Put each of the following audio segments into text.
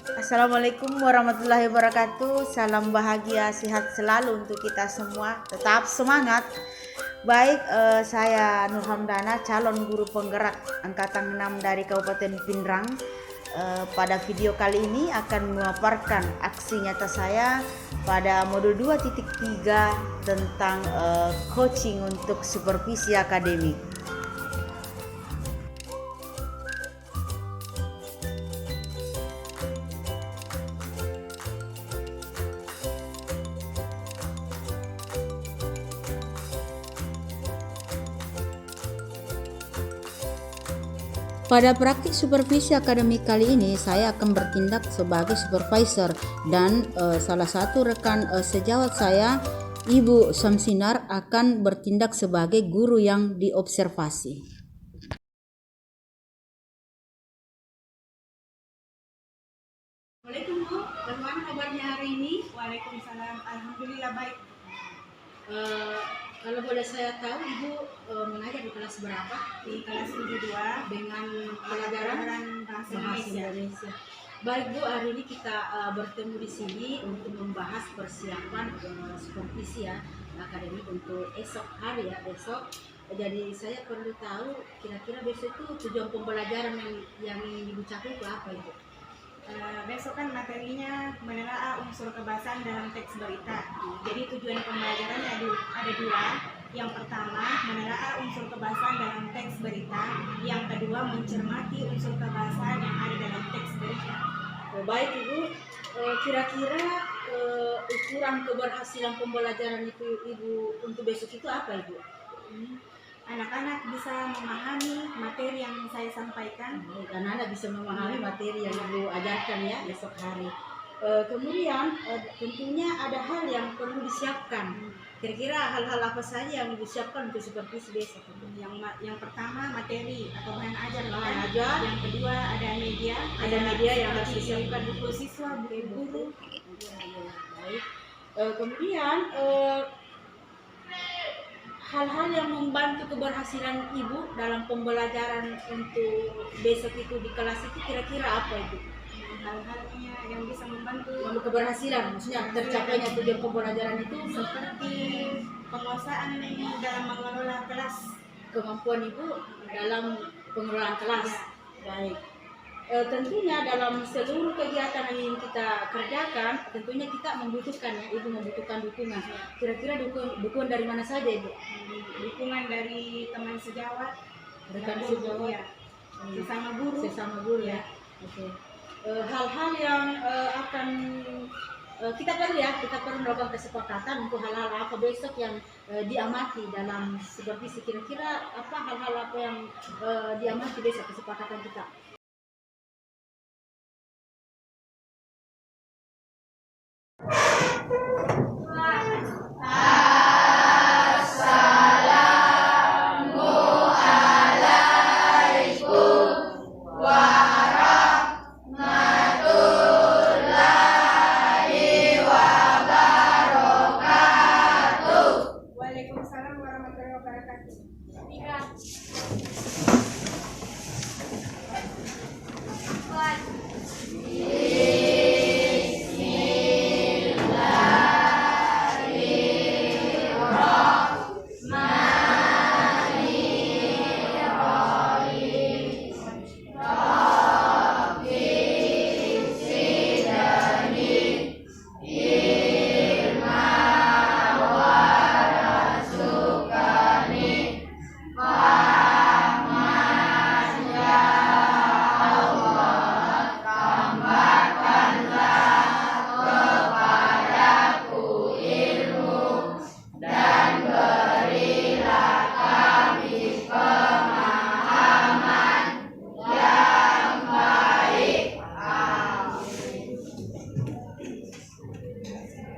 Assalamualaikum warahmatullahi wabarakatuh. Salam bahagia, sehat selalu untuk kita semua. Tetap semangat. Baik, saya Nur Hamdana, calon guru penggerak Angkatan 6 dari Kabupaten Pindrang. Pada video kali ini akan memaparkan aksi nyata saya pada modul 2.3 tentang coaching untuk supervisi akademik. Pada praktik supervisi akademik kali ini, saya akan bertindak sebagai supervisor dan salah satu rekan sejawat saya, Ibu Samsinar, akan bertindak sebagai guru yang diobservasi. Assalamualaikum Bu, bagaimana kabarnya hari ini? Waalaikumsalam, alhamdulillah baik. Kalau boleh saya tahu, Ibu mengajar di kelas berapa? Di kelas 72 Dengan pelajaran bahasa Indonesia. Baik Bu, hari ini kita bertemu di sini untuk membahas persiapan supervisi ya akademik untuk esok hari ya besok. Jadi saya perlu tahu kira-kira besok itu tujuan pembelajaran yang ingin Ibu capai itu apa Ibu? Besok kan materinya menelaah unsur kebahasaan dalam teks berita. Jadi tujuan pembelajarannya ada dua. Yang pertama menelaah unsur kebahasaan dalam teks berita. Yang kedua mencermati unsur kebahasaan yang ada dalam teks berita. Baik Ibu, kira-kira ukuran keberhasilan pembelajaran itu Ibu untuk besok itu apa Ibu? Anak-anak bisa memahami materi yang saya sampaikan. Anak-anak bisa memahami materi yang Ibu ajarkan ya besok hari. Kemudian tentunya ada hal yang perlu disiapkan. Kira-kira hal-hal apa saja yang Ibu siapkan untuk supervisi besok? Yang pertama materi atau bahan ajar. Yang kedua ada media. Ada media yang harus disiapkan buku siswa, buku guru. Baik. Kemudian hal-hal yang membantu keberhasilan Ibu dalam pembelajaran untuk besok itu di kelas itu kira-kira apa Ibu? Hal-halnya yang bisa membantu keberhasilan, maksudnya tercapainya tujuan pembelajaran itu seperti penguasaan dalam mengelola kelas, kemampuan Ibu dalam pengelolaan kelas. Baik. Tentunya dalam seluruh kegiatan yang ingin kita kerjakan, tentunya kita membutuhkan ya, Ibu membutuhkan dukungan. Kira-kira dukungan dari mana saja Ibu? Dukungan dari teman sejawat, rekan sejawat, ya. Sesama guru ya. Oke. Hal-hal yang akan kita perlu melakukan kesepakatan untuk hal-hal apa besok yang diamati dalam supervisi. Kira-kira apa hal-hal apa yang diamati besok kesepakatan kita? Waalaikumsalam warahmatullahi wabarakatuh.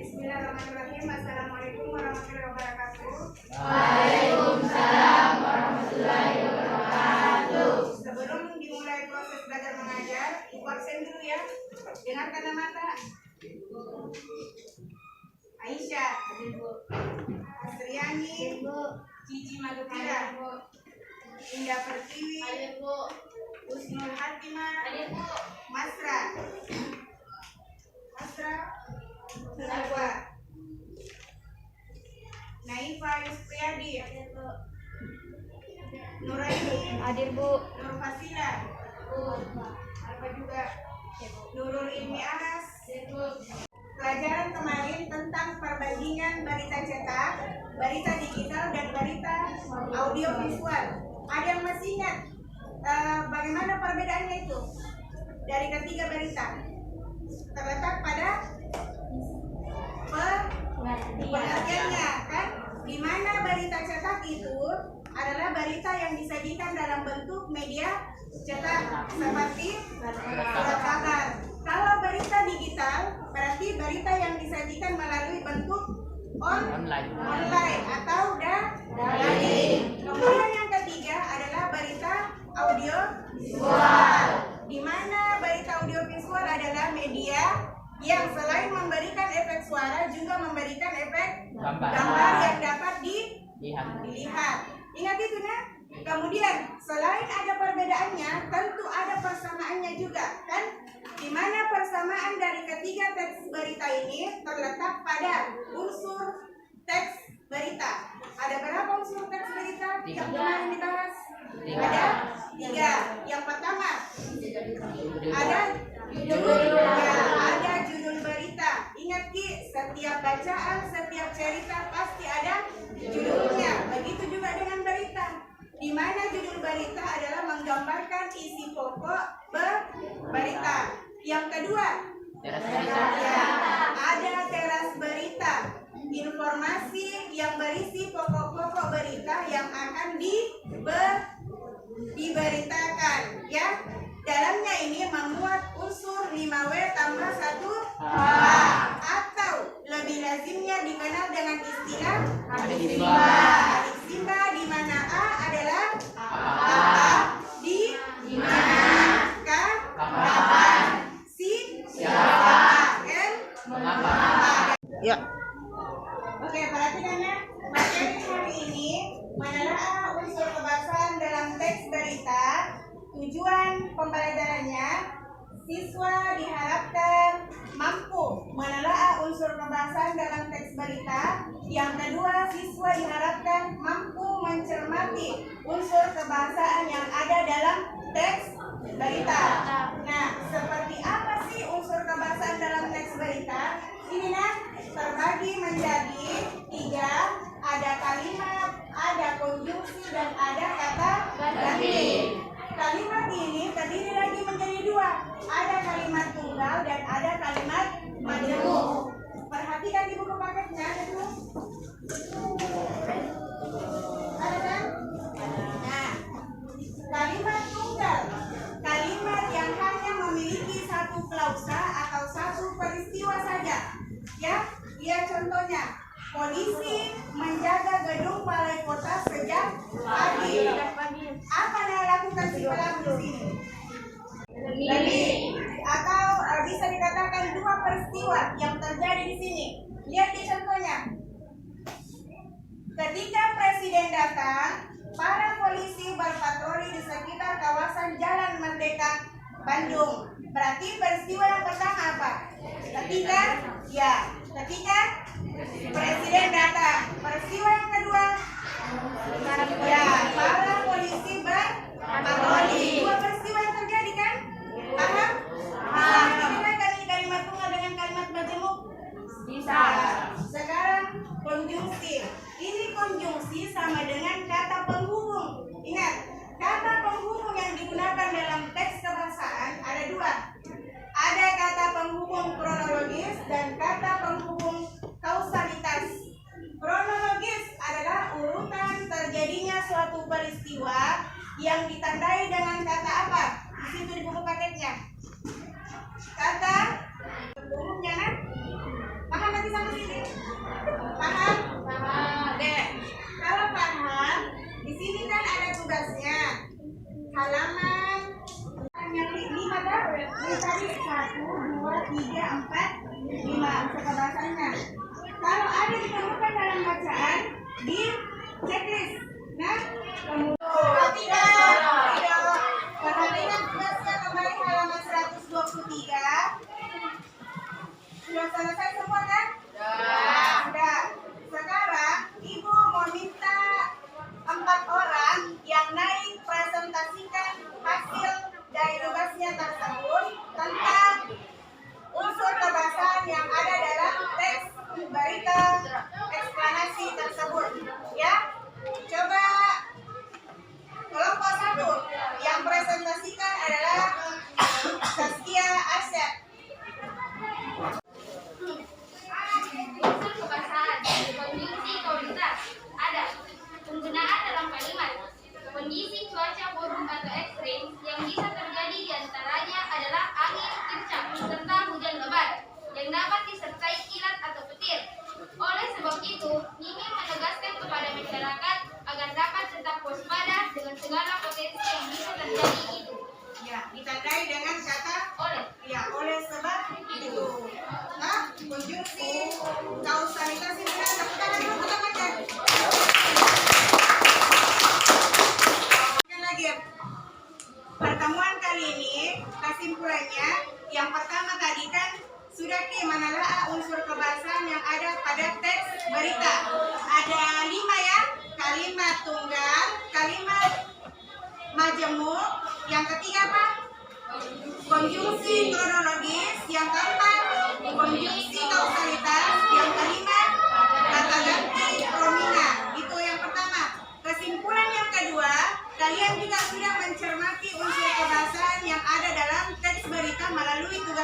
Bismillahirrahmanirrahim. Assalamualaikum warahmatullahi wabarakatuh. Waalaikumsalam warahmatullahi wabarakatuh. Sebelum dimulai proses belajar mengajar, Ibu absen dulu ya. Dengarkan mata. Aisyah, Asriani, Cici Magutira, Indah Pertiwi, Husnul Hatimah, Masra. Mimi Anas. Pelajaran kemarin tentang perbandingan berita cetak, berita digital, dan berita audio visual. Ada yang masih ingat bagaimana perbedaannya itu dari ketiga berita? Terletak pada pengertiannya, kan? Di mana berita cetak itu adalah berita yang disajikan dalam bentuk media cetak seperti surat kabar. Kalau berita digital berarti berita yang disajikan melalui bentuk online atau daring. Kemudian yang ketiga adalah berita audio visual, di mana berita audio visual adalah media yang selain memberikan efek suara juga memberikan efek gambar yang dapat dilihat. Ingat itu, nah? Kemudian selain ada perbedaannya, tentu ada persamaannya juga, kan? Di mana persamaan dari ketiga teks berita ini terletak pada unsur teks berita. Ada berapa unsur teks berita yang kemarin dibahas? Ada 3. Yang pertama ada judul berita. Ingat Ki, setiap bacaan, setiap cerita pasti ada judulnya. Begitu juga dengan berita, di mana judul berita adalah menggambarkan isi pokok berita. Yang kedua, ada teras berita, informasi yang berisi pokok-pokok berita yang akan diberitakan, ya. Dalamnya ini memuat unsur 5W tambah 1H, atau lebih lazimnya dikenal dengan istilah Aliksimba, di mana A adalah apa, di mana, kapan, siapa, N mengapa. Ya. Oke, perhatikan ya. Materi hari ini menelaah unsur kebangsaan dalam teks berita. Tujuan pembelajarannya, siswa diharapkan mampu menelaah unsur kebangsaan dalam teks berita. Yang kedua, siswa diharapkan mampu mencermati unsur kebangsaan yang ada dalam teks berita. Nah, seperti apa sih unsur kebangsaan dalam teks berita? Ini nah, terbagi menjadi 3. Ada kalimat, ada konjungsi, dan ada kata ganti. Kalimat ini terdiri lagi menjadi 2. Ada kalimat tunggal dan ada kalimat majemuk. Perhatikan di buku paketnya, ada tuh. Ada kan? Nah, kalimat tunggal, kalimat yang hanya memiliki satu klausa atau satu peristiwa saja. Ya, lihat contohnya. Polisi menjaga gedung balai kota sejak pagi. Apa yang lakukan si pelaku di sini? Lebih. Atau bisa dikatakan 2 peristiwa yang terjadi di sini. Lihat di contohnya. Ketika presiden datang, para polisi berpatroli di sekitar kawasan Jalan Merdeka, Bandung. Berarti peristiwa yang pertama apa? Ketika presiden datang. Peristiwa yang kedua, para polisi berpatroli. 2 peristiwa yang terjadi, kan? Paham? Bisa kalimat tunggal dengan kalimat majemuk? Bisa. Sekarang konjungsi. Ini konjungsi sama dengan kata penghubung. Ingat, kata penghubung yang digunakan dalam teks kebahasaan ada 2. Ada kata penghubung kronologis dan kata penghubung kausalitas. Kronologis adalah urutan terjadinya suatu peristiwa yang ditandai dengan kata apa? Di situ di buku paketnya. Kata penghubungnya, kan? Paham nanti sampai sini? Paham? Oke. Kalau paham, di sini kan ada tugasnya. Halaman yang 5 kan? Ini tadi 1, 2, 3, 4, 5 unsur kebangsanya. Kalau ada ditemukan dalam bacaan di checklist. Nah, kemudian perhatikan tugasnya kembali halaman 123. Sudah selesai semua, kan? Sudah. Sekarang Ibu mau minta 4 orang yang naik presentasikan hasil dari tugasnya tersebut tentang Yang pertama tadi kan sudah menelaah unsur kebahasaan yang ada pada teks berita. Ada 5 ya, kalimat tunggal, kalimat majemuk, yang ketiga apa? Konjungsi kronologis, yang keempat konjungsi kausalitas, yang kelima kata ganti prominent. Itu yang pertama. Kesimpulan yang kedua, kalian juga sudah mencermati unsur kebahasaan yang ada dalam teks berita melalui tugas